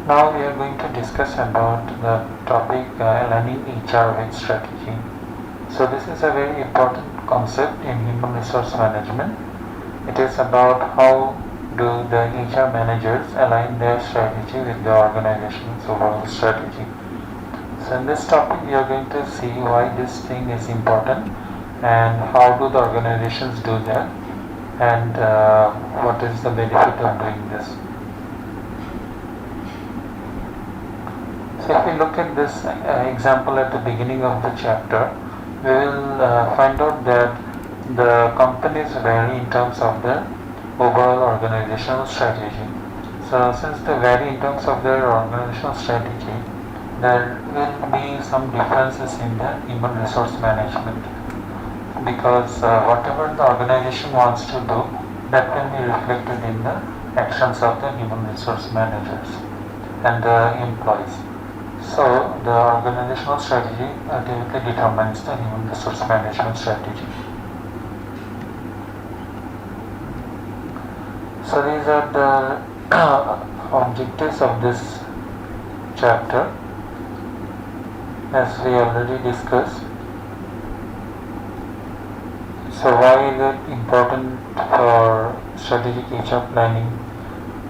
Now we are going to discuss about the topic aligning HR with strategy. So this is a very important concept in human resource management. It is about how do the HR managers align their strategy with the organization's overall strategy. So in this topic we are going to see why this thing is important and how do the organizations do that and what is the benefit of doing this. So if we look at this example at the beginning of the chapter, we will find out that the companies vary in terms of their overall organizational strategy. So since they vary in terms of their organizational strategy, there will be some differences in the human resource management, because whatever the organization wants to do, that can be reflected in the actions of the human resource managers and the employees. So the organizational strategy ultimately determines the human resource management strategy. So these are the objectives of this chapter, as we already discussed. So why is it important for strategic HR planning?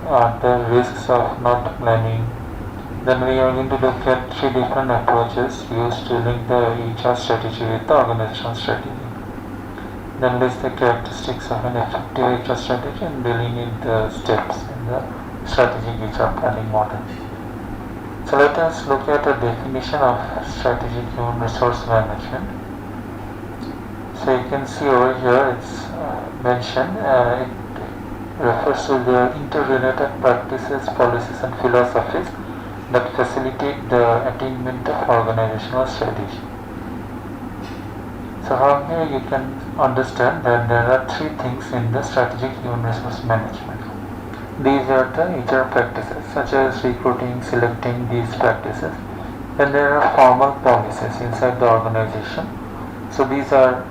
Are there risks of not planning? Then we are going to look at 3 different approaches used to link the HR strategy with the organizational strategy. Then list the characteristics of an effective HR strategy and delineate the steps in the strategic HR planning model. So let us look at a definition of strategic human resource management. So you can see over here it's mentioned, it refers to the interrelated practices, policies and philosophies that facilitate the attainment of organizational strategy. So from here you can understand that there are 3 things in the strategic human resource management. These are the HR practices such as recruiting, selecting these practices. Then there are formal policies inside the organization. So these are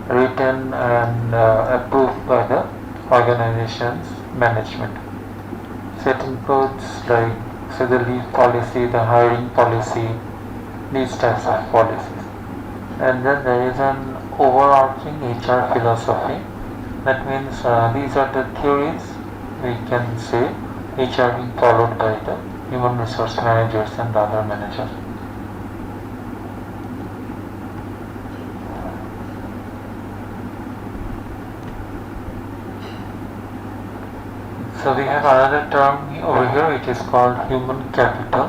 written and approved by the organization's management. So it includes like the leave policy, the hiring policy, these types of policies. And then there is an overarching HR philosophy. That means these are the theories we can say which are being followed by the human resource managers and other managers. So we have another term over here which is called human capital.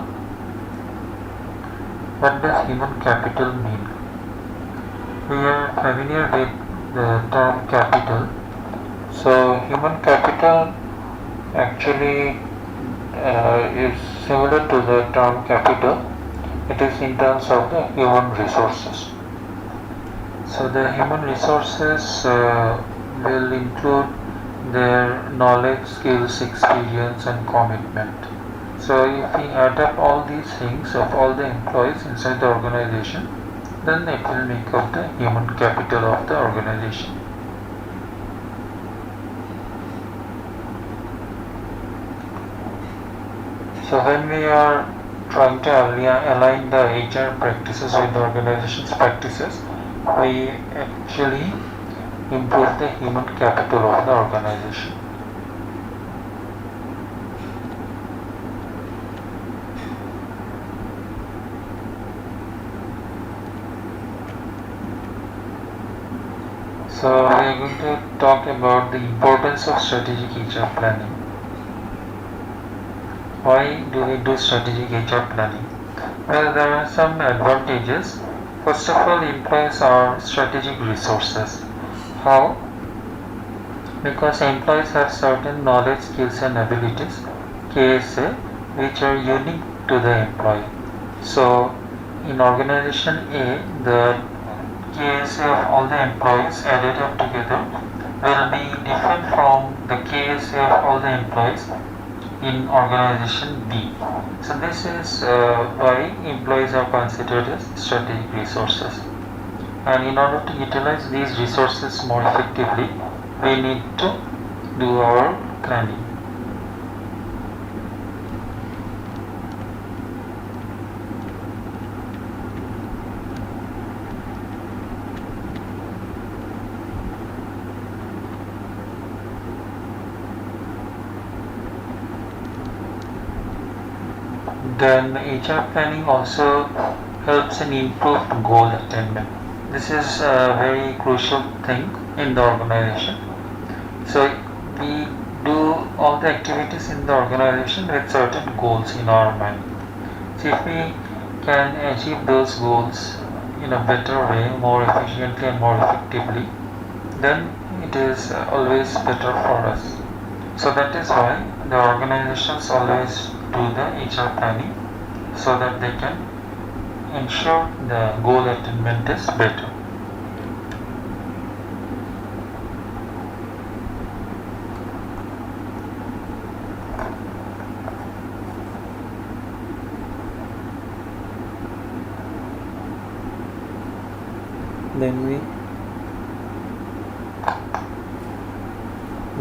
What does human capital mean? We are familiar with the term capital. So human capital actually is similar to the term capital. It is in terms of the human resources. So the human resources will include their knowledge, skills, experience and commitment. So if we add up all these things of all the employees inside the organization, then it will make up the human capital of the organization. So when we are trying to align the HR practices with the organization's practices, we actually improve the human capital of the organization. So we are going to talk about the importance of strategic HR planning. Why do we do strategic HR planning? Well, there are some advantages. First of all, employees are strategic resources. How? Because employees have certain knowledge, skills and abilities, KSA, which are unique to the employee. So in organization A, the KSA of all the employees added up together will be different from the KSA of all the employees in organization B. So this is why employees are considered as strategic resources. And in order to utilize these resources more effectively, we need to do our planning. Then HR planning also helps in improved goal attainment. This is a very crucial thing in the organization. So we do all the activities in the organization with certain goals in our mind. So if we can achieve those goals in a better way, more efficiently and more effectively, then it is always better for us. So that is why the organizations always do the HR planning so that they can ensure the goal attainment is better.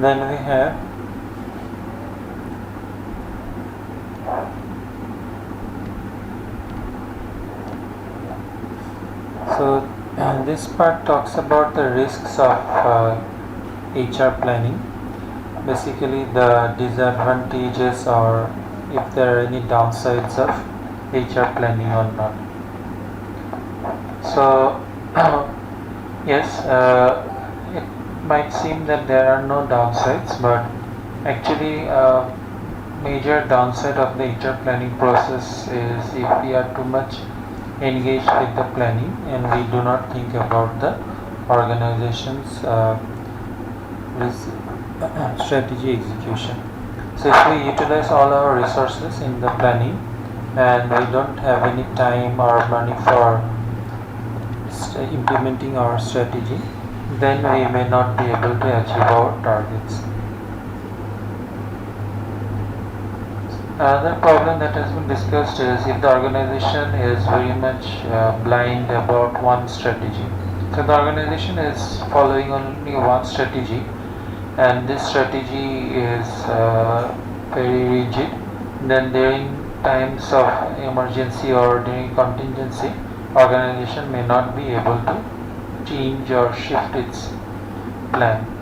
Then we have this part talks about the risks of HR planning, basically the disadvantages or if there are any downsides of HR planning or not. So yes, it might seem that there are no downsides, but actually major downside of the HR planning process is if we are too much engaged with the planning and we do not think about the organization's strategy execution. So if we utilize all our resources in the planning and we don't have any time or money for implementing our strategy, then we may not be able to achieve our targets. Another problem that has been discussed is if the organization is very much blind about one strategy. So the organization is following only one strategy and this strategy is very rigid. Then during times of emergency or during contingency, organization may not be able to change or shift its plan.